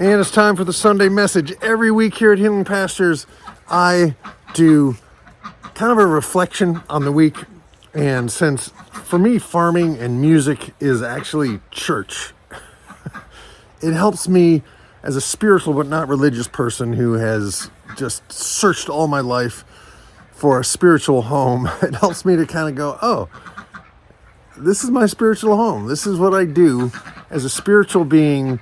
And it's time for the Sunday message. Every week here at Healing Pastures, I do kind of a reflection on the week. And since for me, farming and music is actually church, it helps me as a spiritual but not religious person who has just searched all my life for a spiritual home. It helps me to kind of go, oh, this is my spiritual home. This is what I do as a spiritual being,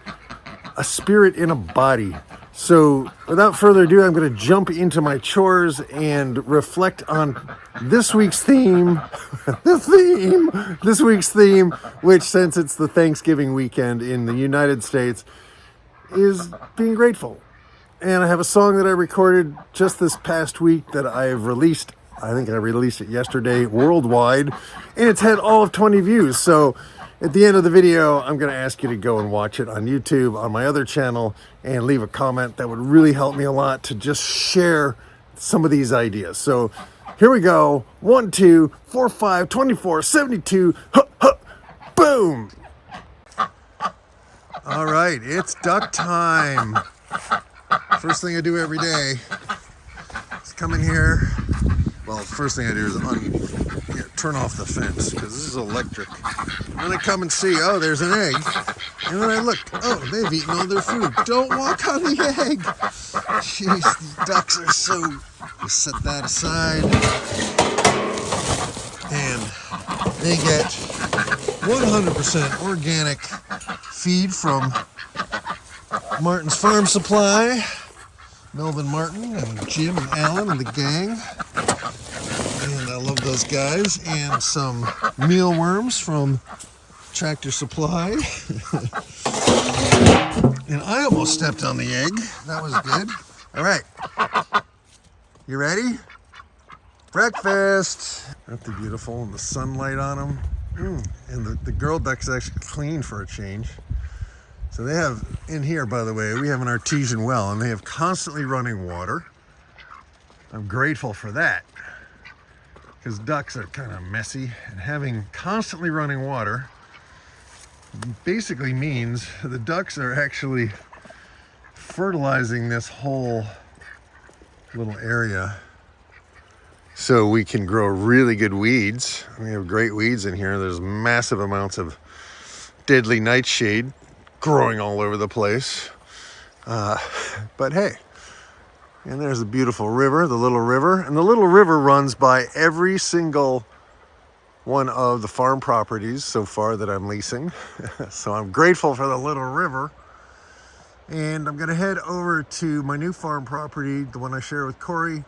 a spirit in a body. So without further ado, I'm going to jump into my chores and reflect on this week's theme, this week's theme, which since it's the Thanksgiving weekend in the United States, is being grateful. And I have a song that I recorded just this past week that I've released. I think I released it yesterday worldwide, and it's had all of 20 views. So at the end of the video, I'm going to ask you to go and watch it on YouTube, on my other channel, and leave a comment. That would really help me a lot to just share some of these ideas. So here we go. 1, 2, 4, 5, 24, 72, boom. All right, it's duck time. First thing I do every day is come in here. Well, first thing I do is turn off the fence because this is electric. And then I come and see, oh, there's an egg. And then I look, oh, they've eaten all their food. Don't walk on the egg. Jeez, these ducks are so... You set that aside. And they get 100% organic feed from Martin's Farm Supply. Melvin Martin and Jim and Alan and the gang. And I love those guys. And some mealworms from Tractor Supply. And I almost stepped on the egg. That was good. All right. You ready? Breakfast. Aren't they beautiful? And the sunlight on them. And the girl duck's actually clean for a change. So they have, in here, by the way, we have an artesian well, and they have constantly running water. I'm grateful for that, because ducks are kind of messy, and having constantly running water basically means the ducks are actually fertilizing this whole little area so we can grow really good weeds. We have great weeds in here. There's massive amounts of deadly nightshade growing all over the place. But hey, and there's a beautiful river, the little river. And the little river runs by every single one of the farm properties so far that I'm leasing. So I'm grateful for the little river. And I'm gonna head over to my new farm property, the one I share with Corey,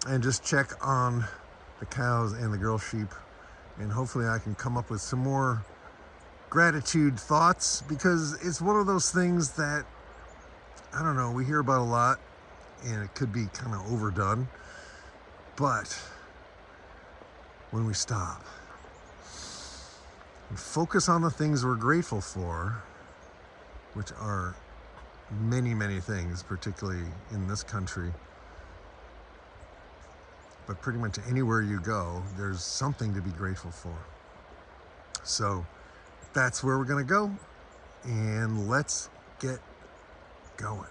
and just check on the cows and the girl sheep. And hopefully I can come up with some more gratitude thoughts, because it's one of those things that, I don't know, we hear about a lot and it could be kind of overdone. But when we stop and focus on the things we're grateful for, which are many, many things, particularly in this country, but pretty much anywhere you go, there's something to be grateful for. So that's where we're gonna go, and let's get going.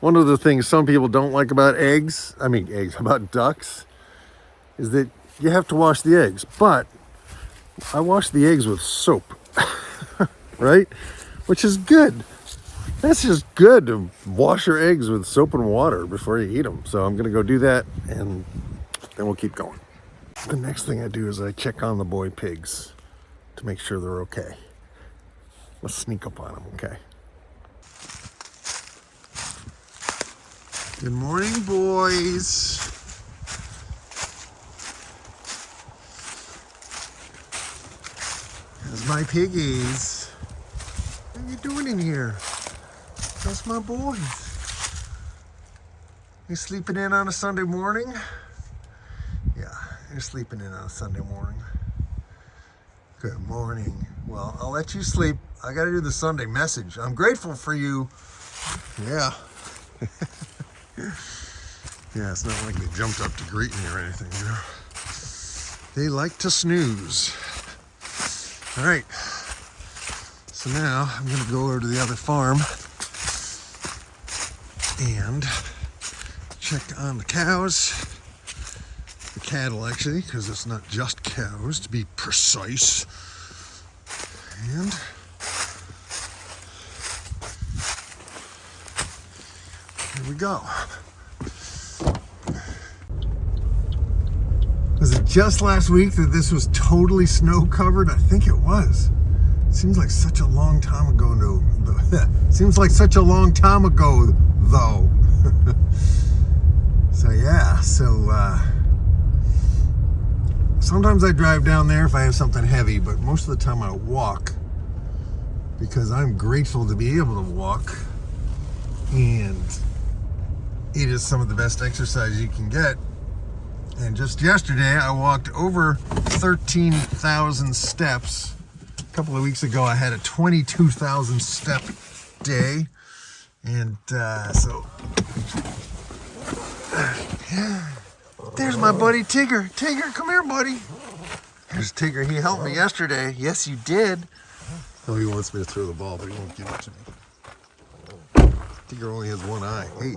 One of the things some people don't like about about ducks, is that you have to wash the eggs. But I wash the eggs with soap, right? Which is good. That's just good to wash your eggs with soap and water before you eat them. So I'm gonna go do that, and then we'll keep going. The next thing I do is I check on the boy pigs to make sure they're okay. Let's sneak up on them, okay? Good morning, boys. There's my piggies. What are you doing in here? That's my boys. You sleeping in on a Sunday morning? Yeah, you're sleeping in on a Sunday morning. Good morning. Well, I'll let you sleep. I got to do the Sunday message. I'm grateful for you. Yeah. Yeah, it's not like they jumped up to greet me or anything, you know. They like to snooze. All right. So now I'm going to go over to the other farm and check on the cows, the cattle actually, because it's not just cows to be precise. And here we go. Was it just last week that this was totally snow covered? I think it was. Seems like such a long time ago, Seems like such a long time ago, though. So yeah, sometimes I drive down there if I have something heavy, but most of the time I walk because I'm grateful to be able to walk, and it is some of the best exercise you can get. And just yesterday I walked over 13,000 steps. A couple of weeks ago I had a 22,000 step day, and so there's my buddy Tigger. Tigger, come here, buddy. There's Tigger. He helped me yesterday. Yes, you did. Oh, he wants me to throw the ball, but he won't give it to me. Tigger only has one eye. Hey,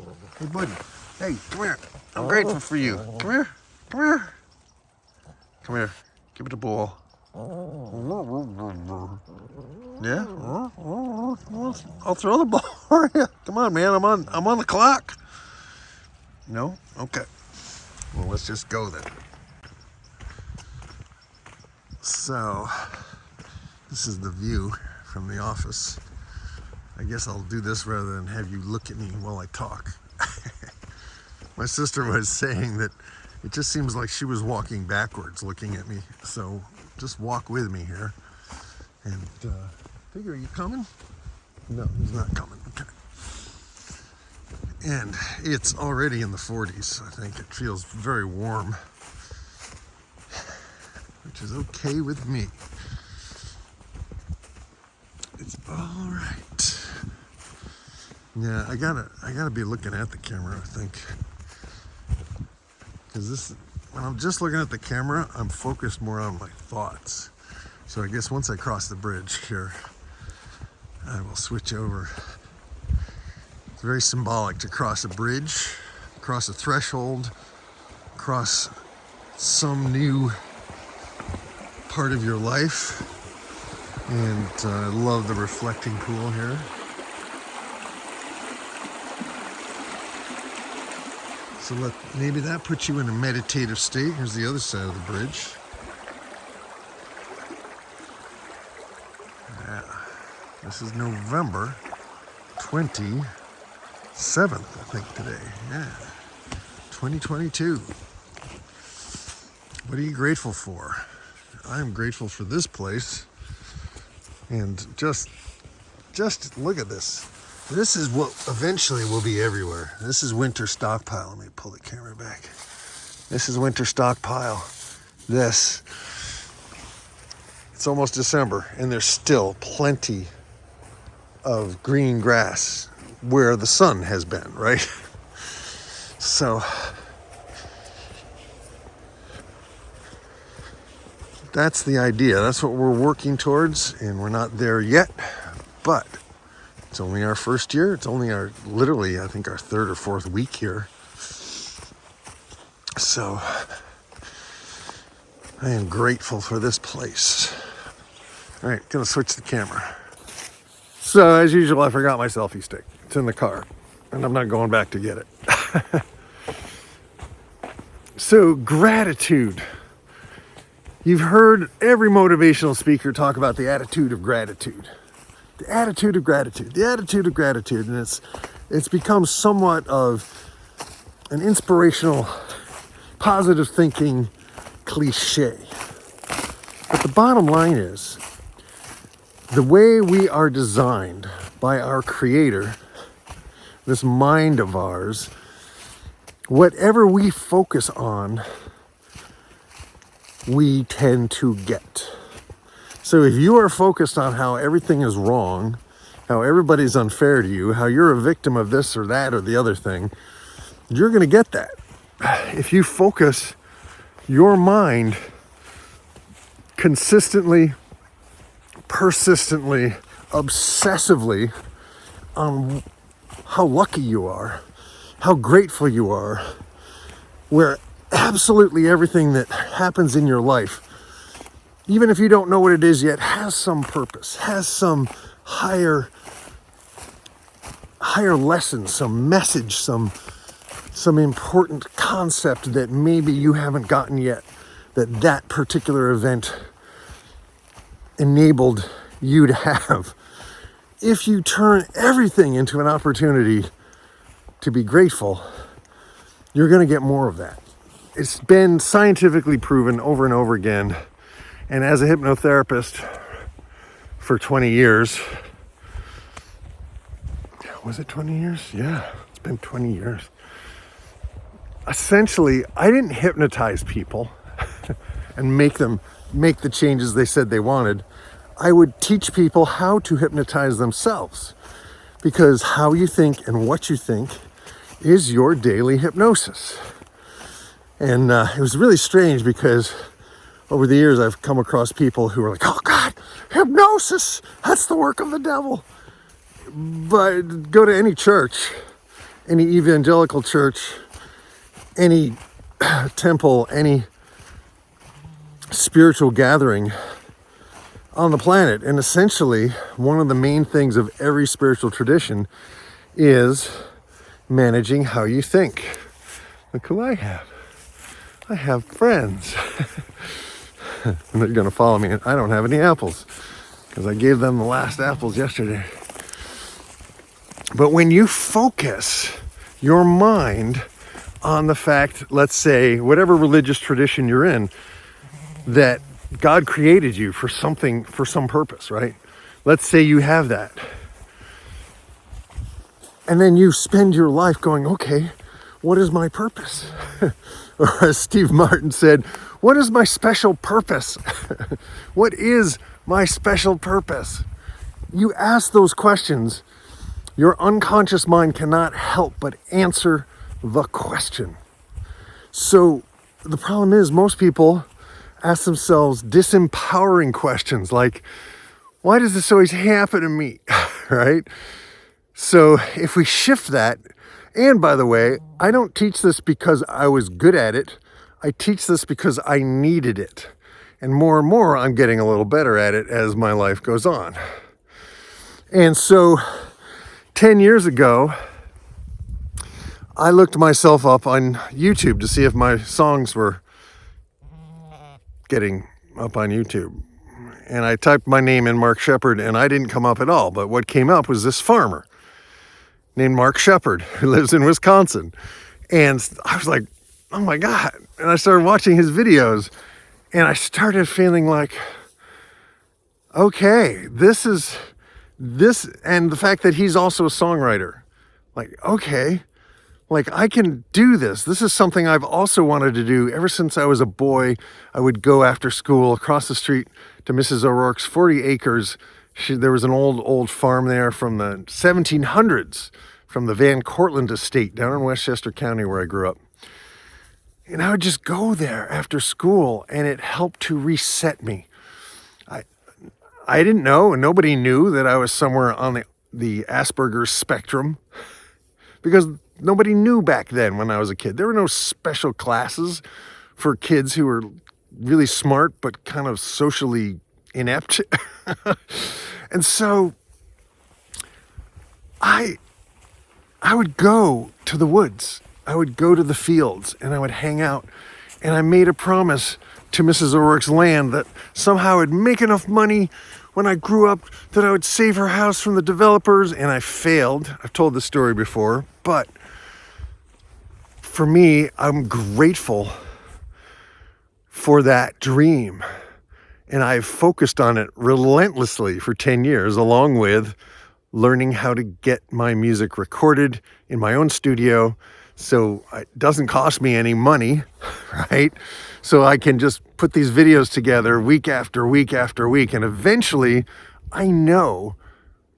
buddy. Hey, come here. I'm grateful for you. Come here. Come here. Come here. Give it a ball. Yeah? I'll throw the ball for you. Come on, man. I'm on the clock. No? Okay. Well, let's just go then. So, this is the view from the office. I guess I'll do this rather than have you look at me while I talk. My sister was saying that it just seems like she was walking backwards looking at me. So just walk with me here. And Tigger, are you coming? No, he's not coming. Okay. And it's already in the 40s. I think it feels very warm, which is okay with me. It's all right. Yeah, I gotta be looking at the camera, I think. Because when I'm just looking at the camera, I'm focused more on my thoughts. So I guess once I cross the bridge here, I will switch over. It's very symbolic to cross a bridge, cross a threshold, cross some new part of your life. And I love the reflecting pool here. So maybe that puts you in a meditative state. Here's the other side of the bridge. Yeah. This is November 27th, I think today. Yeah. 2022. What are you grateful for? I'm grateful for this place. And just look at this. This is what eventually will be everywhere. This is winter stockpile. Let me pull the camera back. This is winter stockpile. This. It's almost December, and there's still plenty of green grass where the sun has been, right? So that's the idea. That's what we're working towards, and we're not there yet, but it's only our first year. It's only literally, I think, our third or fourth week here. So I am grateful for this place. All right, gonna switch the camera. So as usual, I forgot my selfie stick. It's in the car, and I'm not going back to get it. So gratitude. You've heard every motivational speaker talk about the attitude of gratitude. The attitude of gratitude, the attitude of gratitude. And it's become somewhat of an inspirational, positive thinking cliche. But the bottom line is, the way we are designed by our Creator, this mind of ours, whatever we focus on, we tend to get. So if you are focused on how everything is wrong, how everybody's unfair to you, how you're a victim of this or that or the other thing, you're going to get that. If you focus your mind consistently, persistently obsessively on how lucky you are, how grateful you are, where absolutely everything that happens in your life, even if you don't know what it is yet, has some purpose, has some higher lesson, some message, some important concept that maybe you haven't gotten yet, that particular event enabled you to have. If you turn everything into an opportunity to be grateful, you're going to get more of that. It's been scientifically proven over and over again. And as a hypnotherapist for 20 years, was it 20 years? Yeah, it's been 20 years. Essentially, I didn't hypnotize people and make the changes they said they wanted. I would teach people how to hypnotize themselves, because how you think and what you think is your daily hypnosis. And it was really strange because over the years I've come across people who are like, oh God, hypnosis, that's the work of the devil. But go to any church, any evangelical church, any temple, any spiritual gathering on the planet, and essentially one of the main things of every spiritual tradition is managing how you think. Look who I have. I have friends. And they're going to follow me. I don't have any apples because I gave them the last apples yesterday. But when you focus your mind on the fact, let's say, whatever religious tradition you're in, that God created you for something, for some purpose, right? Let's say you have that. And then you spend your life going, okay, what is my purpose? Or as Steve Martin said, what is my special purpose? What is my special purpose? You ask those questions, your unconscious mind cannot help but answer the question. So the problem is most people ask themselves disempowering questions like, why does this always happen to me? Right? So if we shift that, and by the way, I don't teach this because I was good at it. I teach this because I needed it. And more, I'm getting a little better at it as my life goes on. And so 10 years ago, I looked myself up on YouTube to see if my songs were getting up on YouTube. And I typed my name in, Mark Shepard, and I didn't come up at all. But what came up was this farmer named Mark Shepard who lives in Wisconsin. And I was like, oh my God. And I started watching his videos and I started feeling like, okay, this, and the fact that he's also a songwriter, like, okay, like I can do this. This is something I've also wanted to do ever since I was a boy. I would go after school across the street to Mrs. O'Rourke's 40 acres. There was an old farm there from the 1700s, from the Van Cortlandt estate down in Westchester County where I grew up. And I would just go there after school and it helped to reset me. I didn't know, and nobody knew that I was somewhere on the Asperger's spectrum, because nobody knew back then when I was a kid. There were no special classes for kids who were really smart but kind of socially inept. And so I would go to the woods. I would go to the fields and I would hang out. And I made a promise to Mrs. O'Rourke's land that somehow I'd make enough money when I grew up that I would save her house from the developers. And I failed. I've told this story before, but for me, I'm grateful for that dream. And I've focused on it relentlessly for 10 years, along with learning how to get my music recorded in my own studio so it doesn't cost me any money, right? So I can just put these videos together week after week after week, and eventually I know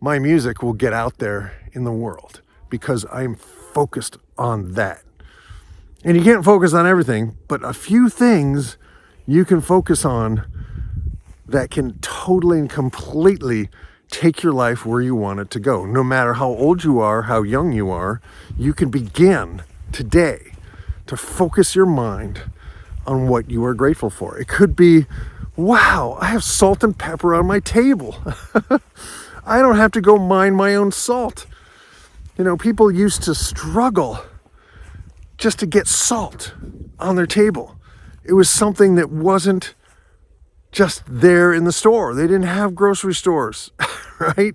my music will get out there in the world because I'm focused on that. And you can't focus on everything, but a few things you can focus on that can totally and completely take your life where you want it to go. No matter how old you are, how young you are, you can begin today to focus your mind on what you are grateful for. It could be, wow, I have salt and pepper on my table. I don't have to go mine my own salt. You know, people used to struggle just to get salt on their table. It was something that wasn't just there in the store. They didn't have grocery stores, right?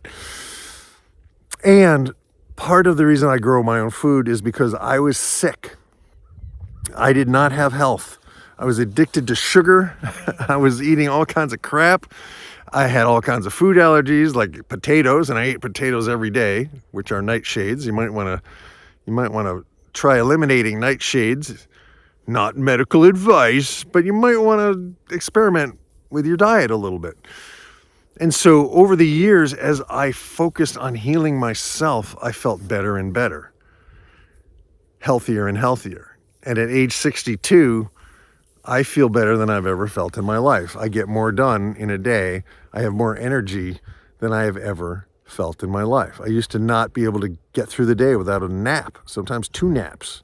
And part of the reason I grow my own food is because I was sick. I did not have health. I was addicted to sugar. I was eating all kinds of crap. I had all kinds of food allergies like potatoes, and I ate potatoes every day, which are nightshades. You might want to try eliminating nightshades. Not medical advice, but you might want to experiment with your diet a little bit. And so over the years, as I focused on healing myself, I felt better and better, healthier and healthier. And at age 62, I feel better than I've ever felt in my life. I get more done in a day. I have more energy than I have ever felt in my life. I used to not be able to get through the day without a nap, sometimes 2 naps.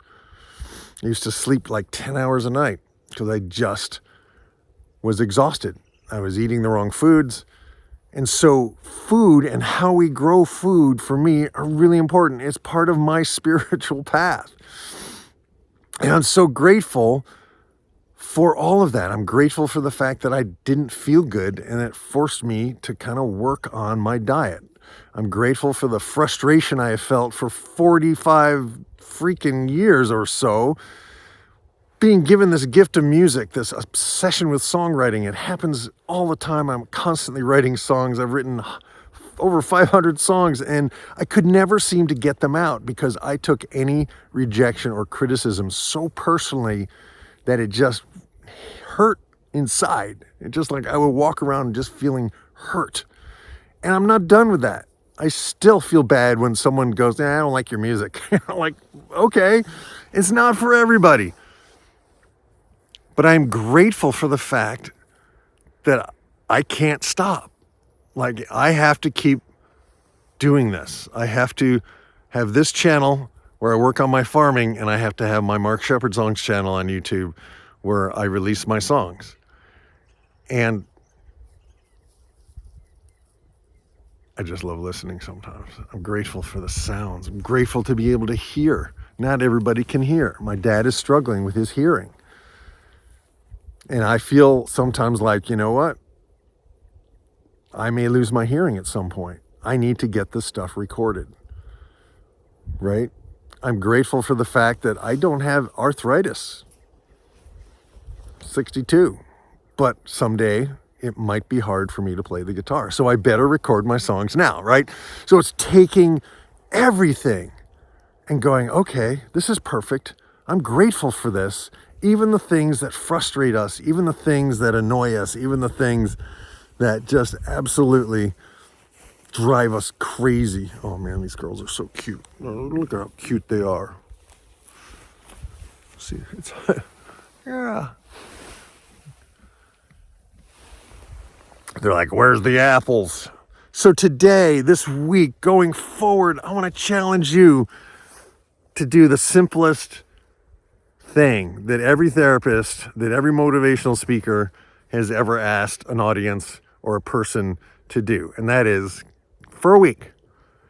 I used to sleep like 10 hours a night because I just was exhausted. I was eating the wrong foods. And so food and how we grow food for me are really important. It's part of my spiritual path. And I'm so grateful for all of that. I'm grateful for the fact that I didn't feel good and it forced me to kind of work on my diet. I'm grateful for the frustration I have felt for 45 freaking years or so, being given this gift of music, this obsession with songwriting. It happens all the time. I'm constantly writing songs. I've written over 500 songs, and I could never seem to get them out because I took any rejection or criticism so personally that it just hurt inside. It just like I would walk around just feeling hurt. And I'm not done with that. I still feel bad when someone goes, I don't like your music. I'm like, okay, it's not for everybody. But I'm grateful for the fact that I can't stop. Like, I have to keep doing this. I have to have this channel where I work on my farming, and I have to have my Mark Shepard Songs channel on YouTube where I release my songs. And I just love listening sometimes. I'm grateful for the sounds. I'm grateful to be able to hear. Not everybody can hear. My dad is struggling with his hearing. And I feel sometimes like, you know what? I may lose my hearing at some point. I need to get this stuff recorded, right? I'm grateful for the fact that I don't have arthritis. 62. But someday it might be hard for me to play the guitar. So I better record my songs now, right? So it's taking everything and going, okay, this is perfect. I'm grateful for this. Even the things that frustrate us, even the things that annoy us, even the things that just absolutely drive us crazy. Oh man, these girls are so cute. Look at how cute they are. See, it's, yeah. They're like, where's the apples? So today, this week, going forward, I want to challenge you to do the simplest thing that every therapist, that every motivational speaker has ever asked an audience or a person to do. And that is, for a week,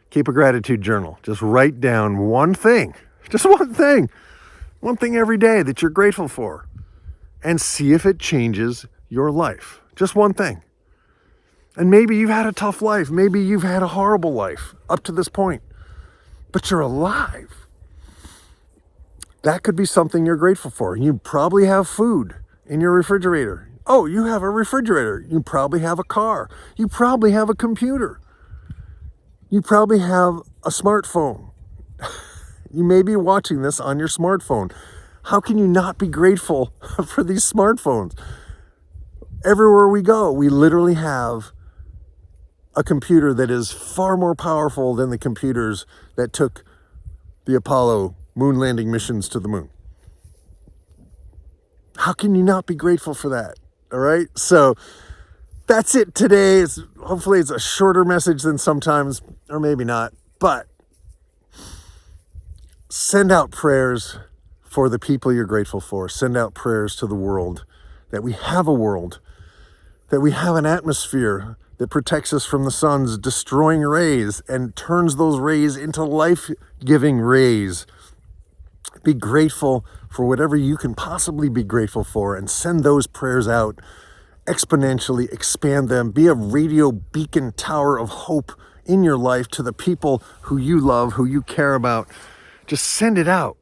keep a gratitude journal. Just write down one thing, just one thing every day that you're grateful for, and see if it changes your life. Just one thing. And maybe you've had a tough life. Maybe you've had a horrible life up to this point, but you're alive. That could be something you're grateful for. You probably have food in your refrigerator. Oh, you have a refrigerator. You probably have a car. You probably have a computer. You probably have a smartphone. You may be watching this on your smartphone. How can you not be grateful for these smartphones? Everywhere we go, we literally have a computer that is far more powerful than the computers that took the Apollo moon landing missions to the moon. How can you not be grateful for that? All right. So that's it today. Hopefully it's a shorter message than sometimes, or maybe not, but send out prayers for the people you're grateful for. Send out prayers to the world, that we have a world, that we have an atmosphere that protects us from the sun's destroying rays and turns those rays into life-giving rays. Be grateful for whatever you can possibly be grateful for, and send those prayers out exponentially. Expand them. Be a radio beacon tower of hope in your life to the people who you love, who you care about. Just send it out.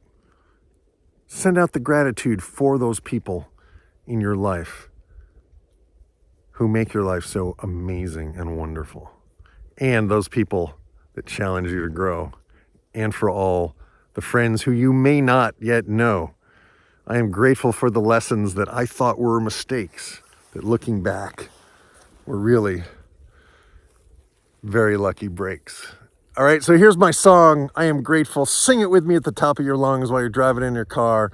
Send out the gratitude for those people in your life who make your life so amazing and wonderful. And those people that challenge you to grow. And for all the friends who you may not yet know. I am grateful for the lessons that I thought were mistakes, that looking back were really very lucky breaks. All right, so here's my song, I Am Grateful. Sing it with me at the top of your lungs while you're driving in your car.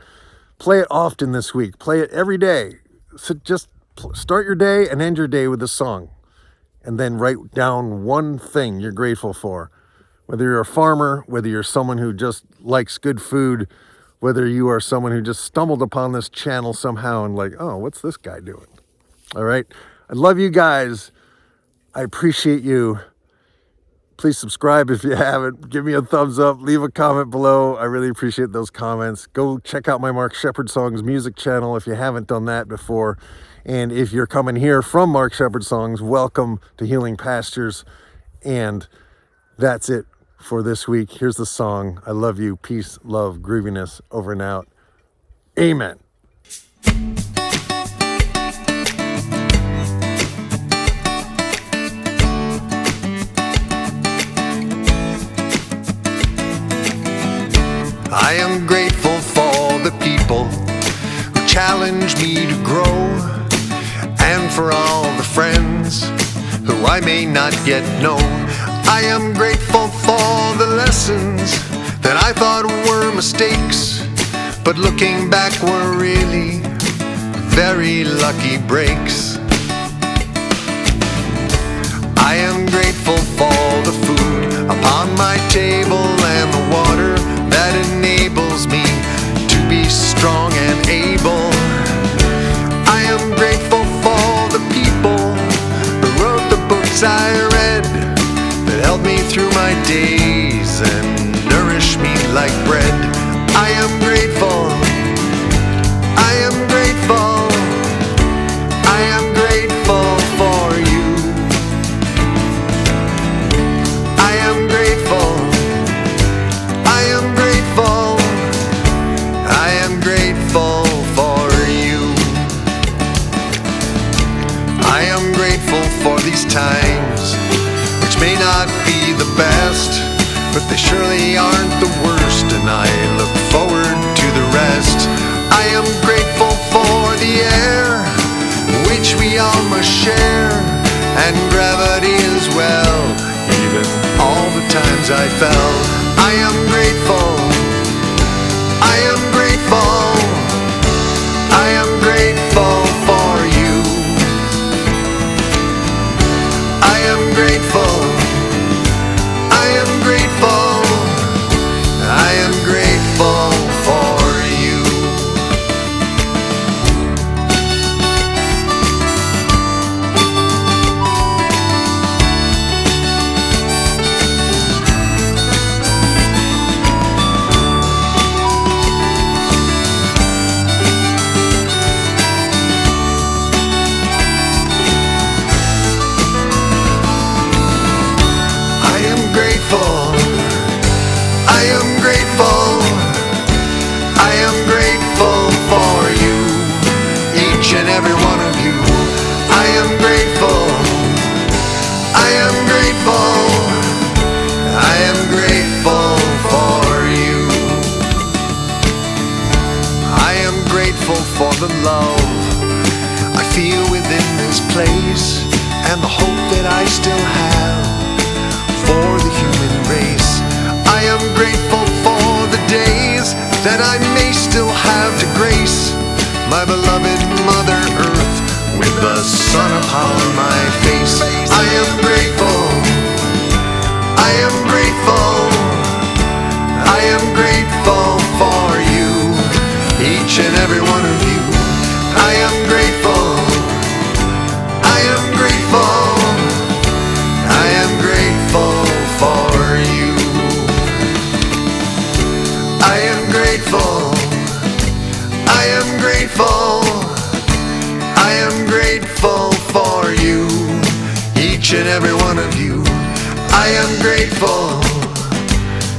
Play it often this week. Play it every day. So just start your day and end your day with a song. And then write down one thing you're grateful for. Whether you're a farmer, whether you're someone who just likes good food, whether you are someone who just stumbled upon this channel somehow and like, oh, what's this guy doing? All right. I love you guys. I appreciate you. Please subscribe if you haven't. Give me a thumbs up. Leave a comment below. I really appreciate those comments. Go check out my Mark Shepard Songs music channel if you haven't done that before. And if you're coming here from Mark Shepard Songs, welcome to Healing Pastures. And that's it for this week. Here's the song. I love you. Peace, love, grooviness. Over and out. Amen. I am grateful for the people who challenge me to grow, and for all the friends who I may not yet know. I am grateful for the lessons that I thought were mistakes, but looking back were really very lucky breaks. I am grateful for the food upon my table and the water that enables me to be strong and able. I am grateful for the people who wrote the books I read that helped me through my days and nourished me like bread. I am grateful. I am grateful. I am grateful for you. I am grateful. I am grateful. I am grateful for you. I am grateful for these times, which may not be the best, but they surely aren't the worst, and I look forward to the rest. I am grateful for the air, which we all must share, and gravity as well, even all the times I fell. I am grateful. I am grateful. I am grateful for you. I am grateful. I am grateful. I am grateful for you. each and every one of you. I am grateful. I am grateful. I am grateful for you. I am grateful. I am grateful. I am grateful for you, each and every one of you. I am grateful.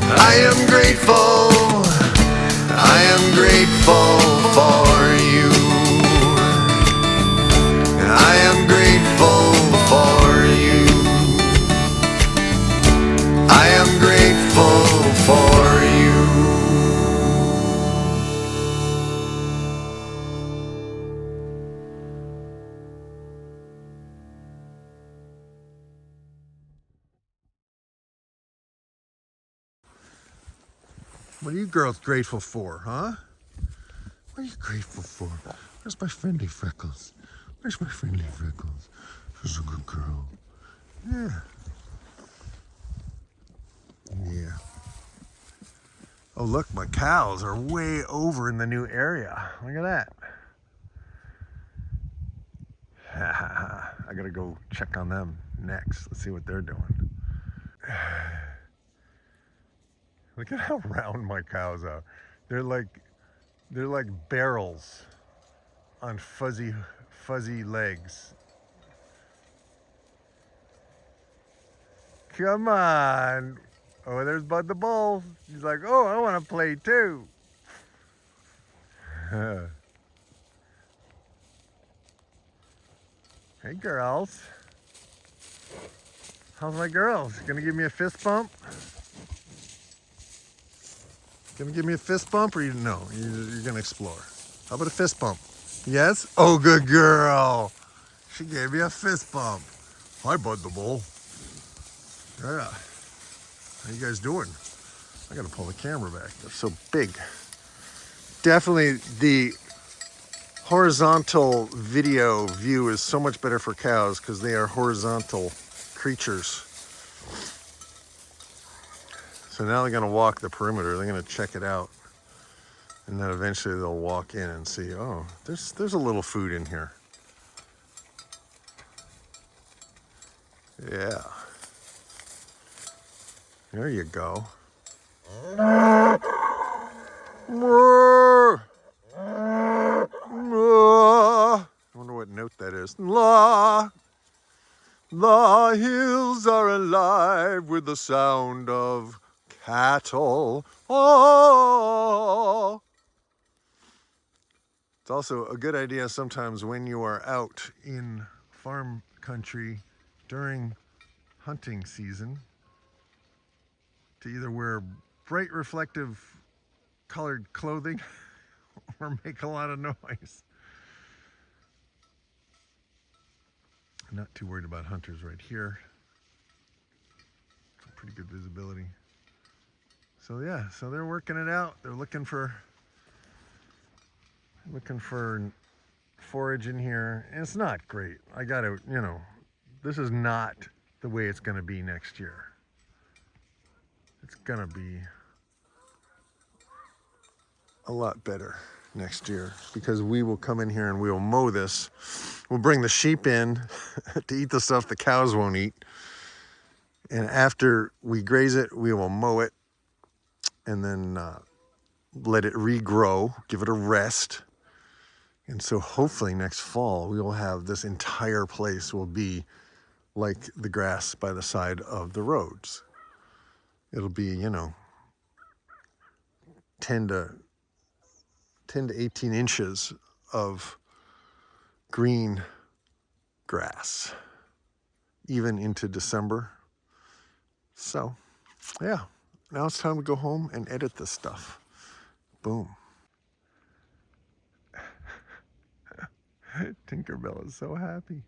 I am grateful. I am grateful for you. I am grateful for you. I am grateful for you. What are you girls grateful for, huh? What are you grateful for? Where's my friendly Freckles? Where's my friendly Freckles? She's a good girl. Yeah. Yeah. Oh, look, my cows are way over in the new area. Look at that. I gotta go check on them next. Let's see what they're doing. Look at how round my cows are. They're like barrels on fuzzy legs. Come on. Oh, there's Bud the Bull. He's like, oh, I want to play too. Hey, girls. How's my girls? Gonna give me a fist bump? Gonna give me a fist bump, or no? You're gonna explore. How about a fist bump? Yes? Oh, good girl. She gave me a fist bump. Hi, Bud the Bull. Yeah. How you guys doing? I gotta pull the camera back. They're so big. Definitely the horizontal video view is so much better for cows because they are horizontal creatures. So now they're gonna walk the perimeter. They're gonna check it out. And then eventually they'll walk in and see, oh, there's a little food in here. Yeah. There you go. I wonder what note that is. La. The hills are alive with the sound of cattle. Oh. It's also a good idea sometimes when you are out in farm country during hunting season to either wear bright reflective colored clothing or make a lot of noise. I'm not too worried about hunters right here. Some pretty good visibility. So yeah, so they're working it out. They're looking for forage in here, and it's not great. I gotta, this is not the way it's gonna be next year. It's gonna be a lot better next year because we will come in here and we will mow this. We'll bring the sheep in to eat the stuff the cows won't eat. And after we graze it, we will mow it and then let it regrow, give it a rest. And so hopefully next fall, we will have this entire place will be like the grass by the side of the roads. It'll be, 10 to 18 inches of green grass, even into December. So, yeah, now it's time to go home and edit this stuff. Boom. Tinkerbell is so happy.